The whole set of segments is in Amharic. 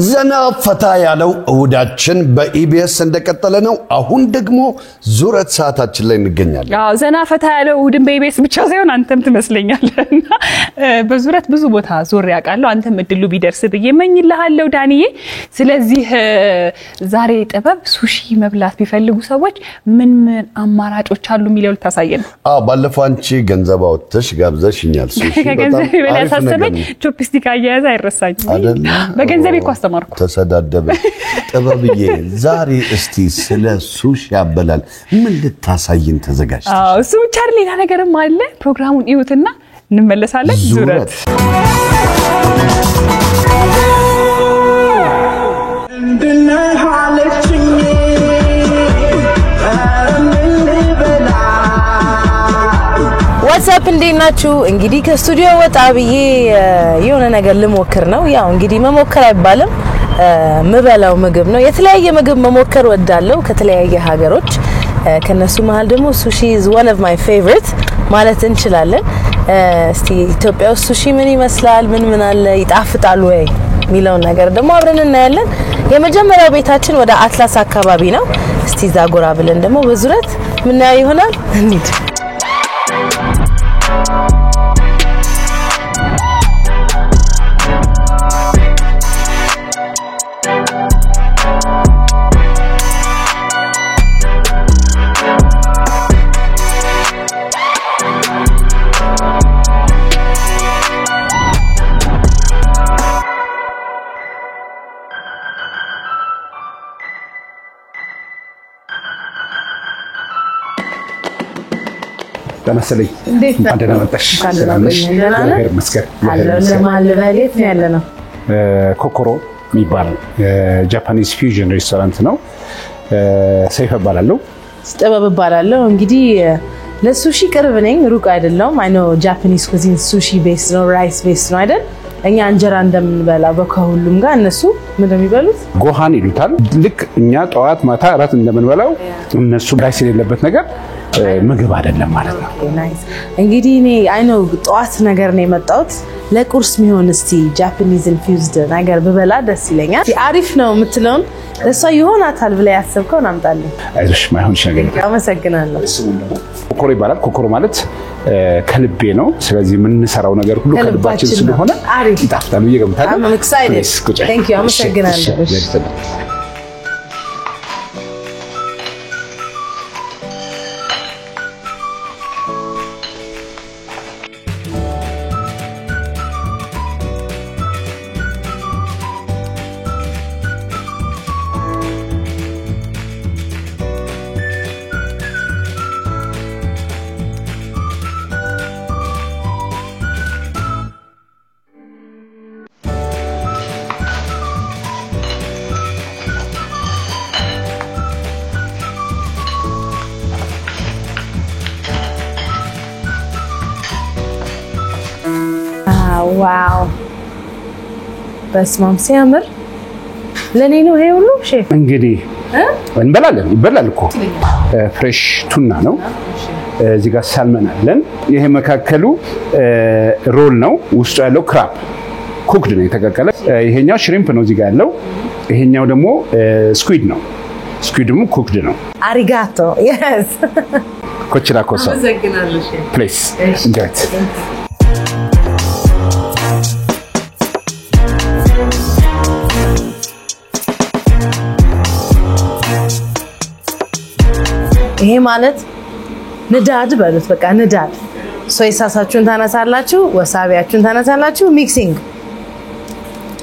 ዘና ፈታ ያለው እሁዳችን በኢቢኤስ እንደቀጠለ ነው አሁን ደግሞ ዙረት ሰዓታችን ላይ እንገኛለን ዘና ፈታ ያለው እሁድን በኢቢኤስ ብቻ ሳይሆን አንተም ትመስለኛለህና በዙረት ብዙ ቦታ ዞር ያቃለው አንተም እድሉ ቢደርስ በየመኝልሃለው ዳንዬ ስለዚህ ዛሬ ጥበብ ሱሺ መብላት ቢፈልጉ ሰዎች ምን አማራጮች አሉ ሚለው ታሳየን ባለፈው አንቺ ገንዘብ አውጥተሽ ጋብዘሽኛል ሱሺ በጣም ያሳሰበኝ ቾፕስቲክ አያያዝ አይረሳኝ በገንዘብ ይኳስተማርኩ ተሰዳደበ ጥበብዬ ዛሬ እስቲ ስለ ሱሺ አበላል ምን ልታሳይን ተዘጋጅተሽ እሱ ብቻ ሌላ ነገርም አለ ፕሮግራሙን ይውትና እንመለሳለን ዙረት What's up እንዴናችሁ እንግዲህ ከስቱዲዮ ወጣ ብዬ የሆነ ነገር ልሞክር ነው ያው እንግዲህ መሞከር አይባልም ምበላው ምግብ ነው የተለያየ ምግብ መሞከር ወዳለው ከተለያየ ሀገሮች ከነሱ መሃል ደግሞ sushi is one of my favorite ማለት እንችላለን እስቲ ኢትዮጵያ ውስጥ sushi ምን ይመስላል ምን አለ ይጣፍጣል ወይ ሚለው ነገር ደግሞ አብረን እናያለን የመጀመሪያው ቤታችን ወደ አትላስ አካባቢ ነው እስቲ ዛጎራ ብለን ደግሞ በዙረት ምን ይሆናል እንዴ ተመስለኝ አንደና መጣሽ ሰላምሽ ነገር መስከር ለማልበሌት ነው ያለነው ኮኮሮ የሚባል ጃፓኒስ ፊውዥን ሬስቶራንት ነው ሰይፈ ባላለው ጥበብ ባላለው እንግዲህ ለሱሺ ቅርብ ነኝ ሩቅ አይደለም አይ ኖ ጃፓኒስ ኩዚን ሱሺ ቤስ ነው ራይስ ቤስ ነው አይደል እኛ እንጀራ እንደምንበላ በከሁሉም ጋር እነሱ ምን እንደሚበሉት ጎሃን ይሉታል ልክ እኛ ጧት ማታ አራት እንደምንበላው እነሱ ራይስ የሌለበት ነገር ምግብ አይደለም ማለት ነው ናይስ እንግዲህ እኔ አይ ኖ ጧት ነገር ነው የመጣሁት ለቁርስ ሚሆን እስቲ ጃፓኒዝ ኢንፊውዝድ ነገር በበላ ደስ ይለኛል አሪፍ ነው የምትለውን ለሷ ይሆናታል ብለ ያሰብከው ናምጣልኝ አይዞሽ ማይሆንሽ ነገር አመሰግናለሁ ኮኮሮ ይባላል ኮኮሮ ማለት ከልቤ ነው ስለዚህ ምን ሰራው ነገር ሁሉ ከልባችን ስለሆነ ይጣፍጣል ይገምታል I'm excited thank you አመሰግናለሁ ዋው በስማም ሲያምር ለኔ ነው ይሄ ሁሉ ሼፍ እንግዲህ እንበላለን ይበላል እኮ ፍሬሽ ቱና ነው እዚህ ጋር ሳልመን አለን ይሄ መካከሉ ሮል ነው ውስጡ ያለው ክራብ ኩክድ ነው የተቀቀለ ይሄኛው ሽሪምፕ ነው እዚህ ጋር ያለው ይሄኛው ደግሞ ስኩዊድ ነው ስኩዊድሙ ኩክድ ነው አሪጋቶ yes ኮችራ ኮሳ አመሰግናለሁ ሼፍ ፕሊዝ enjoy it ይሄ ማለት ንዳድ በሉት በቃ ንዳድ ሶይ ሳሳችሁን ታነሳላችሁ ወሳቢያችሁን ታነሳላችሁ ሚክሲንግ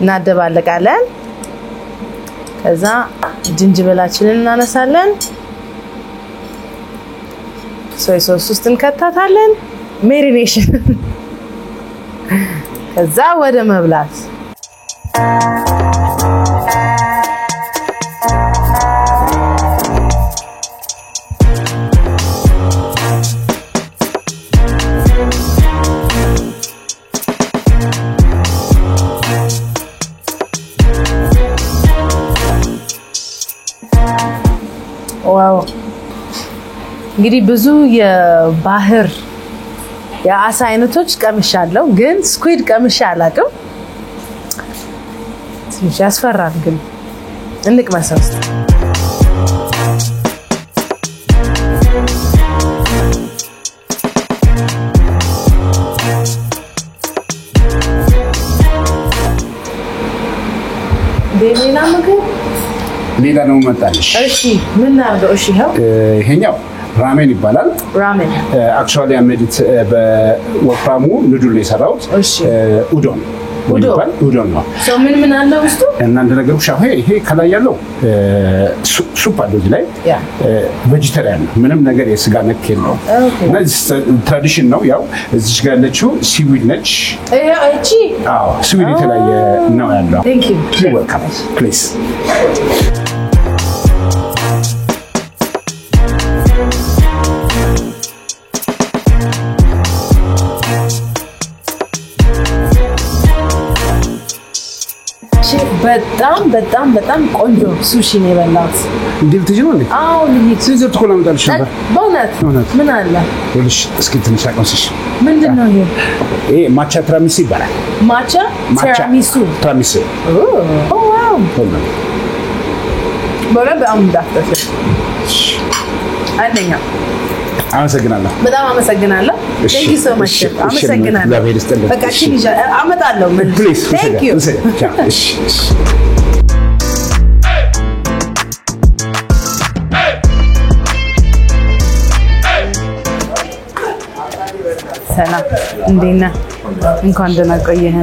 እናደባለቃለን ከዛ ጅንጅብላችንን እናነሳለን ሶይ ሶስ ውስጥ እንከታታለን ሜሪኔሽን ከዛ ወደ መብላት ዋው እንግዲህ ብዙ የባህር የአሳ አይነቶች ቀምሻለሁ ግን ስኩዊድ ቀምሻ አላውቅም ያስፈራል ግን እንቅመሰው እስቲ ሌላ ምግብ ሌላ ነው መጣልሽ እሺ ምን አድርገው እሺ ይሄኛው ራሜን ይባላል ራሜን አክቹአሊ አሜዲት በወፍራሙ ኑዱል የሰራው ኡዶን ኡዶን ነው ሰው ምን አለው ውስጡ እና እንደነገርኩ ሻው ይሄ ከላይ ያለው ሱፕ አለ እዚህ ላይ ቬጂቴሪያን ነው ምንም ነገር የስጋ ነክ የለውም እና ትራዲሽን ነው ያው እዚህ ጋር ያለችው ሲዊድ ነች እቺ አዎ ሲዊድ የተለያየ ነው ያለው Thank you You're welcome please በጣም ቆንጆ ሱሺ ነው የበላሁት እንዴ ልትጅነው እንዴ አዎ ልሂድ ሲዘር ትኮላ መጣልሽ ነበር በእውነት ምን አለ ወልሽ እስኪ ትንሽ አቆንስሽ ምንድነው ይሄ ማቻ ትራሚሱ ይባላል ማቻ ትራሚሱ ኦ ዋው በጣም ዳፍተሽ አንደኛ አመሰግናለሁ በጣም አመሰግናለሁ Thank you so much አመሰግናለሁ በቃ ትንሽ አመጣለሁ Please Thank you ሰላም እንዴት ነህ እንኳን ደህና ቆየህ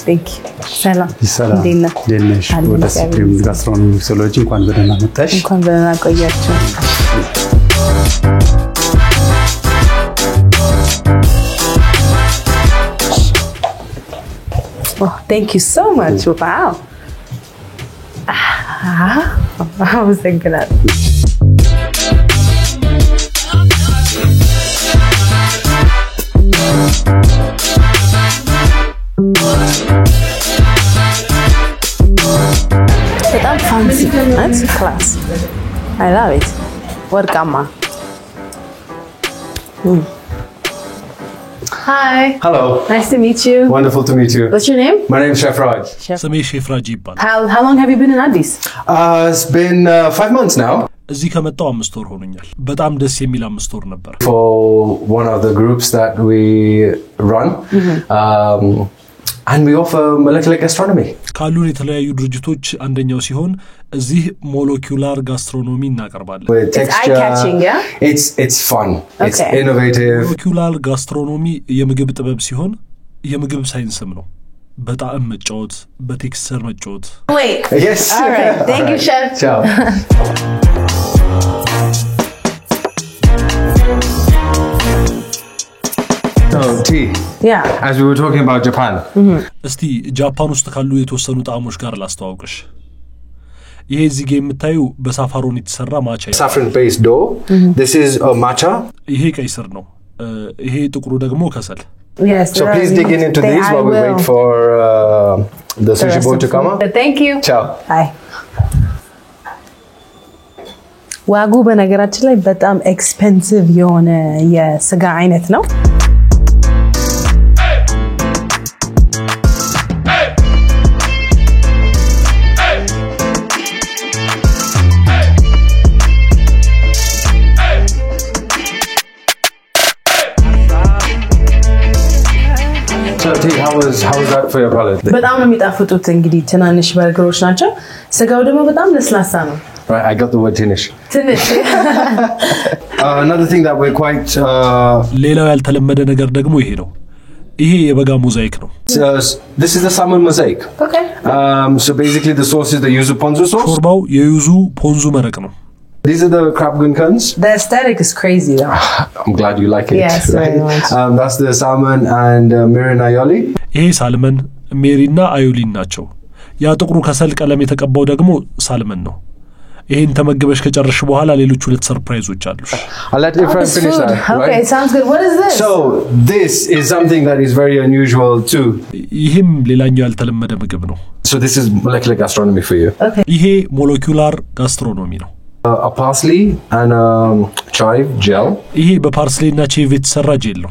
Thank you ሰላም እንዴት ነህ ደህናሽ ወደ ስፕሪም ጋስትሮኖሚ ሚክሶሎጂ እንኳን በደህና መጣሽ እንኳን በደህና ቆያችሁ Oh, thank you so much. Wow. I was thinking that. በጣም fancy. That's class. I love it. ወርቃማ. Hi. Hello. Nice to meet you. Wonderful to meet you. What's your name? My name is Chef Raj. ስሜ ሼፍ ራጂ ይባላል How long have you been in Addis? It's been 5 months now. እዚህ ከመጣው 5 ወር ሆኖኛል በጣም ደስ የሚል 5 ወር ነበር For one of the groups that we run. And we offer molecular gastronomy. ካሉን የተለያዩ ድርጅቶች አንደኛው ሲሆን እዚህ ሞለኪውላር ጋስትሮኖሚ እናቀርባለን With texture. eye-catching, yeah? It's fun. It's Okay. innovative. ሞለኪውላር ጋስትሮኖሚ የምግብ ጥበብ ሲሆን የምግብ ሳይንስም ነው በጣም መጫወት በቴክስቸር መጫወት Wait. Yes. All right. Thank you, Chef. Ciao. So, T, Yeah. as we were talking about Japan, እስቲ ጃፓን ውስጥ ካሉ የተወሰኑ ጣዕሞች ጋር ላስተዋውቅሽ ይሄ እዚህ ጋር የምታዩ በሳፋሮን የተሰራ ማቻ saffron-based dough. This is matcha. ይሄ ቀይ ስር ነው ይሄ ጥቁሩ ደግሞ ከሰል Yes. So please dig into these while we wait for the sushi bowl to come up. Thank you. Ciao. Bye. ዋጉ በነገራችን ላይ በጣም ኤክስፔንሲቭ የሆነ የስጋ አይነት ነው So T, how was that for your palate? በጣም ነው የሚጣፍጡት እንግዲህ ትናንሽ በርገሮች ናቸው ስጋው ደግሞ በጣም ለስላሳ ነው Right, I got the word Tinish. ትንሽ Another thing that we're quite ሌላው ያልተለመደ ነገር ደግሞ ይሄ ነው ይሄ የበጋ ሞዛይክ ነው this is the salmon mosaic. Okay. So basically the sauce is the yuzu ponzu sauce. ሾርባው የዩዙ ፖንዙ መረቅ ነው These are the crab gunkans. The aesthetic is crazy though. I'm glad you like it. Yes, very much. That's the salmon and mirin aioli. ይሄ ሳልመን ሜሪና አዮሊን ናቸው ያ ጥቁሩ ከሰል ቀለም የተቀባው ደግሞ ሳልመን ነው ይሄን ተመግበሽ ከጨረሽ በኋላ ሌሎች ሁለት ሰርፕራይዞች አሉሽ I'll let your friend This finish food. that. Okay, Right? sounds good. What is this? So this is something that is very unusual too. ይህም ሌላኛው ያልተለመደ ምግብ ነው So this is molecular gastronomy for you. Okay. ይሄ ሞለኪውላር ጋስትሮኖሚ ነው A parsley and chive gel. ይሄ በፓርስሌና ቼቭ የተሰራ ጄል ነው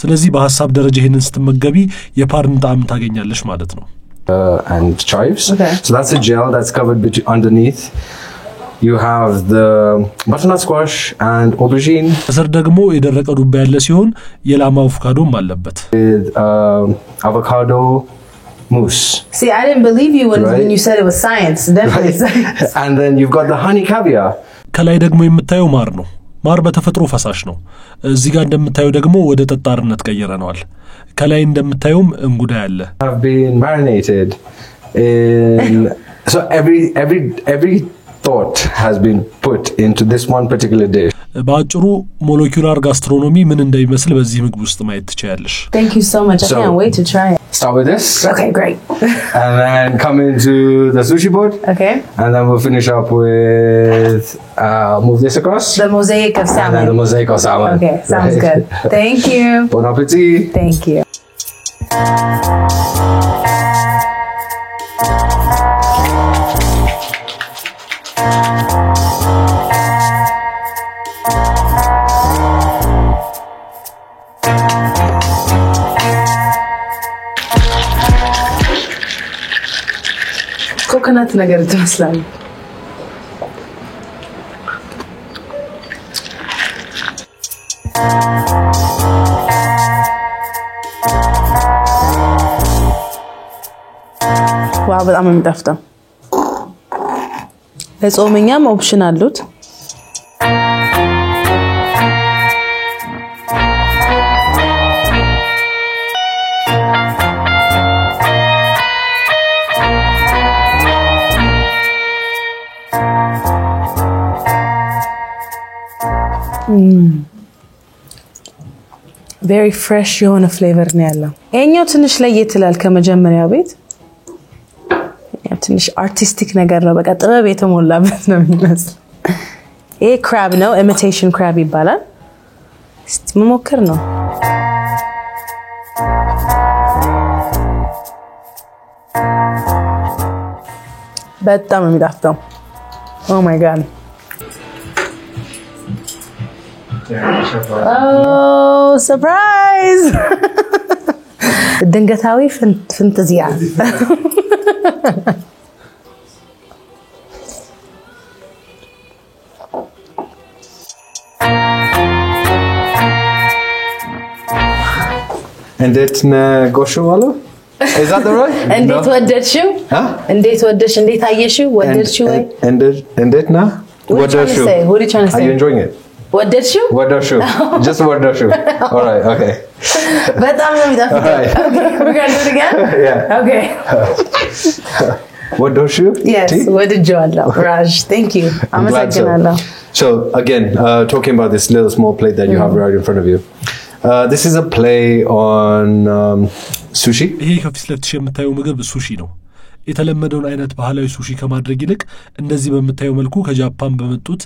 ስለዚህ በሐሳብ ደረጃ ይሄንን ስትመገቢ የፓርን ጣዕም ታገኛለሽ ማለት ነው። And chives. Okay. So that's a gel that's covered underneath. You have the butternut squash and aubergine. ከስር ደግሞ የደረቀ ዱባ ያለ ሲሆን የላም አቮካዶም አለበት። With avocado mousse. See, I didn't believe you when Right. you said it was science. Definitely science. And then you've got the honey caviar. ከላይ ደግሞ የምታየው ማር ነው። ማር በተፈጥሮ ፈሳሽ ነው። እዚህ ጋር እንደምታየው ደግሞ ወደ ጠጣርነት ቀየረነዋል። ከላይ እንደምታየውም እንጉዳይ አለ። Have been marinated in so every thought has been put into this one particular dish. በአጭሩ ሞለኪውላር ጋስትሮኖሚ ምን እንደሚመስል በዚህ ምግብ ውስጥ ማየት ትችያለሽ። Thank you so much. I So- can't wait to try it. Start with this. Okay, great. And then come into the sushi board. Okay. And then we'll finish up with move this across. The mosaic of And then salmon. the mosaic of salmon. Okay, sounds Right. good. Thank you. Bon appetit. Thank you. ኮኮናት ነገር ትመስላለች። ዋው በጣም ነው የሚጣፍጠው። ለጾመኛም ኦፕሽን አሉት። very fresh የሆነ ፍሌቨር ነው ያለው። ይሄኛው ትንሽ ለየት ይላል ከመጀመሪያው ቤት። ትንሽ አርቲስቲክ ነገር ነው። በቃ ጥበብ የተሞላበት ነው የሚመስል። ይሄ ክራብ ነው፣ ኢሚቴሽን ክራብ ይባላል። እስቲ መሞከር ነው። በጣም ነው የሚጣፍጠው። ኦ ማይ ጋድ Oh, surprise! ድንገታዊ ፍንጥዚያ እንዴት ጎሹ አለ? Is that the right? እንዴት ወደድሽው? እንዴት ወደድሽ? እንዴት አየሽው? ወደድሽው ወይ? እንዴት ና? What are you trying to say? What are you trying to say? Are you enjoying it? ወደድሽው? ወደድሽው? Just ወደድሽው. All right, okay. በጣም ነው የሚጣፍጠው። Alright. Okay, we're going to do it again? Yeah. Okay. ወደድሽው? Yes, ወድጄዋለሁ. Raj, thank you. I'm glad so. አመሰግናለሁ. So again, talking about this little small plate that you have right in front of you. This is a play on sushi. ይሄ ከፊት ለፊትሽ የምታየው ምግብ ሱሺ ነው። የተለመደውን አይነት ባህላዊ ሱሺ ከማድረግ ይልቅ እንደዚህ በምታየው መልኩ ከጃፓን በመጡት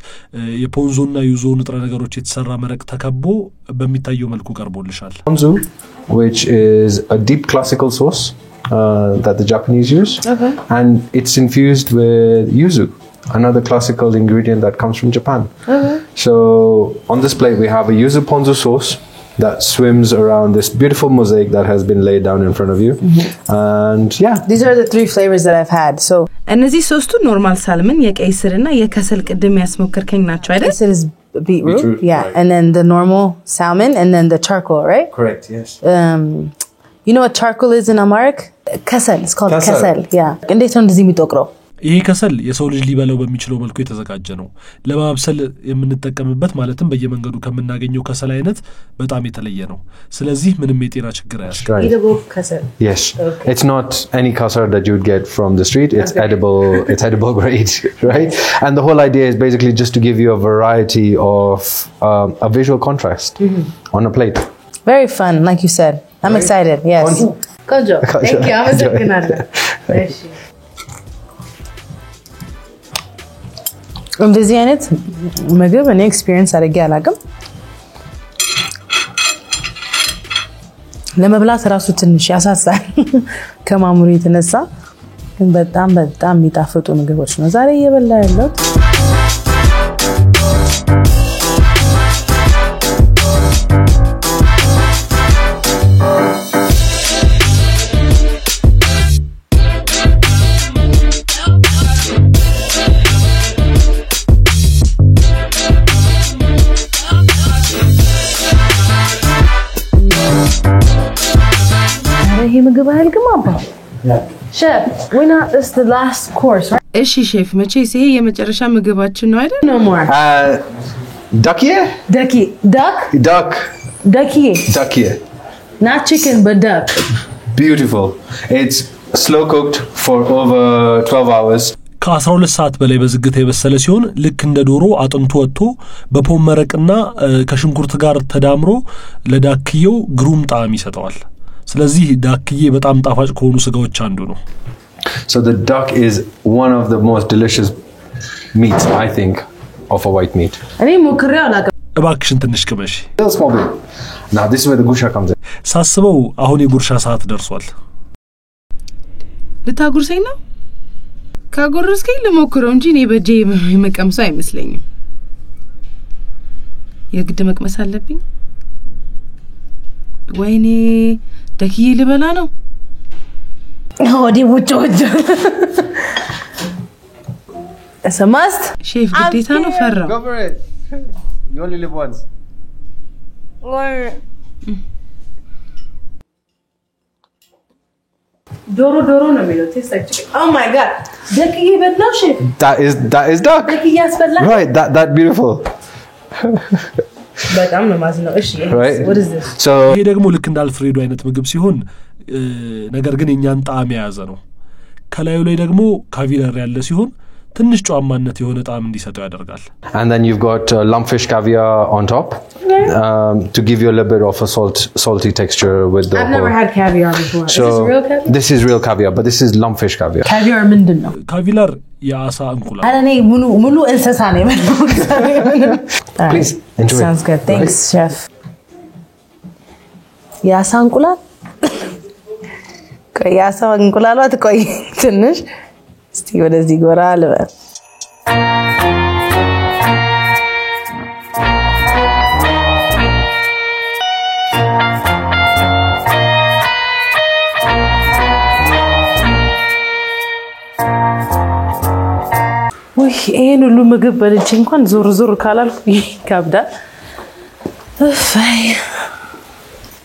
የፖንዞና ዩዞ ንጥረ ነገሮች የተሰራ መረቅ ተከቦ በሚታየው መልኩ ቀርቦልሻል። Ponzu, which is a deep classical sauce that the Japanese use. Okay. And it's infused with yuzu, another classical ingredient that comes from Japan. Okay. So on this plate we have a yuzu ponzu sauce that swims around this beautiful mosaic that has been laid down in front of you. And yeah, These are the three flavors that I've had. So እነዚህ ሶስቱ ኖርማል ሳልመን፣ የቀይ ስርና የከሰል ቅድም ያስሞከርከኝ ናቸው አይደል? this is beetroot. Beetroot, Yeah, right. and then the normal salmon and then the charcoal, right? correct, yes. You know what charcoal is in Amharic? Kasel. It's called Kasel. kasel. Yeah. እንዴት ነው እንደዚህ የሚጠቅረው? ይሄ ከሰል የሰው ልጅ ሊበላው በሚችለው መልኩ የተዘጋጀ ነው። ለማብሰል የምንጠቀምበት ማለትም በየመንገዱ ከምናገኘው ከሰል አይነት በጣም የተለየ ነው። ስለዚህ ምንም የጤና ችግር አያስከትልም። Right. Eatable kasel. Yes, it's not any kasar that you would get from the street. It's edible. It's edible grade, right? And the whole idea is basically just to give you a variety of a visual contrast on a plate. Very fun, like you said. I'm excited. Yes. Good job. Thank you. አመሰግናለሁ። እሺ እንደዚህ አይነት ምግብ እኔ ኤክስፒሪየንስ አድርጌ አላውቅም። ለመብላት ራሱ ትንሽ ያሳሳል ከማሙሪ የተነሳ፣ ግን በጣም በጣም የሚጣፍጡ ምግቦች ነው ዛሬ እየበላ ያለሁት። Chef, we're not. This is the last course, right? እሺ ሼፍ መቼስ ይሄ የመጨረሻ ምግባችን ነው አይደል? No more. Duckier? Duck. Duckier. Not chicken, but duck. Beautiful. It's slow cooked for over 12 hours. ከ12 ሰዓት በላይ በዝግታ የበሰለ ሲሆን ልክ እንደ ዶሮ አጥንቱ ወጥቶ በፖም መረቅና ከሽንኩርት ጋር ተዳምሮ ለዳክየው ግሩም ጣዕም ይሰጠዋል። ስለዚህ ዳክዬ በጣም ጣፋጭ ከሆኑ ስጋዎች አንዱ ነው። So the duck is one of the most delicious meats, I think, of a white meat. እኔ ሞክሬው አላውቅም። እባክሽን ትንሽ ቅመሽ። Little small bit. Now this is where the gusha comes in. ሳስበው አሁን የጉርሻ ሰዓት ደርሷል። ልታጉርሰኝ ነው? ካጎረስከኝ ልሞክረው እንጂ እኔ በጄ መቀምሰው አይመስለኝም። የግድ መቅመስ አለብኝ? ወይኔ ደክዬ ልበላ ነው? ወዲ ውጭ It's a must. ሼፍ ግዴታ ነው ፈራው። Go for it. You only live once. ዶሮ ነው የሚለው taste like chicken. Oh my god. ደክዬ በላው ሼፍ? That is duck. ደክዬ ያስበላ? Right, that beautiful. በጣም ነው ማዝነው። እሺ Right. what is this? So ይሄ ደግሞ ልክ እንደ አልፍሬዶ አይነት ምግብ ሲሆን ነገር ግን የኛን ጣዕም የያዘ ነው። ከላዩ ላይ ደግሞ ካቪላር ያለ ሲሆን ትንሽ ጨዋማነት የሆነ ጣዕም እንዲሰጠው ያደርጋል። and then you've got lumpfish caviar on top to give you a little bit of a salty texture with the I've never had caviar before. So Is this real caviar? this is real caviar, but this is lumpfish caviar. Caviar ምንድነው? ካቪላር የአሳ እንቁላል። አረ እኔ ሙሉ እንስሳ ነው የበላው። Please enjoy. Sounds good. Thanks, chef. የአሳ እንቁላል የአሳ እንቁላሏ ትቆይ ትንሽ እስቲ ወደዚህ ጎራ ልበል። ወይ ይሄን ሁሉ ምግብ በልቼ እንኳን ዞር ካላልኩ ይከብዳል።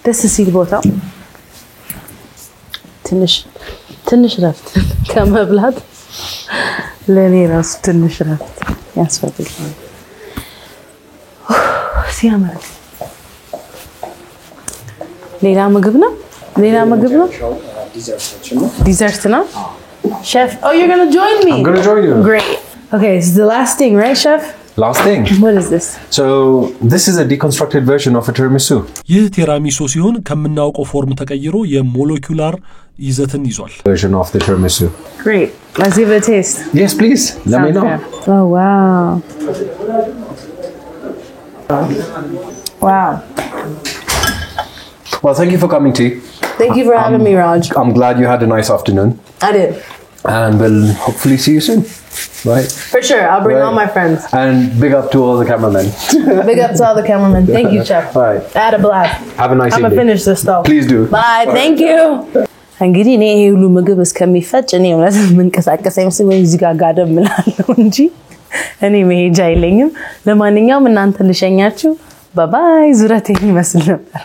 ደስ ሲል ቦታው ትንሽ ረፍት ከመብላት ለኔ ራሱ ትንሽ ረፍት ያስፈልጋል። ሲያምር ሌላ ምግብ ነው ዲዘርት ነው chef. Oh, you're going to join me? I'm going to join you. Great. Okay, this is the last thing, right, chef? Last thing. What is this? So this is a deconstructed version of a tiramisu. ይህ ቲራሚሱ ሲሆን ከምናውቀው ፎርም ተቀይሮ የሞለኪውላር ይዘትን ይዟል። Version of the tiramisu. Great. Let's give it a taste. Yes, please. Let me know. Oh, wow. Wow. Well, thank you for coming, T. Thank you for having me, Raj. I'm glad you had a nice afternoon. I did. And we'll hopefully see you soon. Right? For sure. I'll bring Right. all my friends. And big up to all the cameramen. Big up to all the cameramen. Thank you, chef. All right. I had a blast. Have a nice I'm going to evening. finish this though. Please do. Bye. Thank you. እንግዲህ እኔ ይሄ ሁሉ ምግብ እስከሚፈጭ እኔ ማለት መንቀሳቀስ አይመስልም ወይ እዚህ ጋር ጋደም እላለሁ እንጂ እኔ መሄጃ አይለኝም። ለማንኛውም እናንተ ልሸኛችሁ። ባይ ዙረቴን ይመስል ነበር።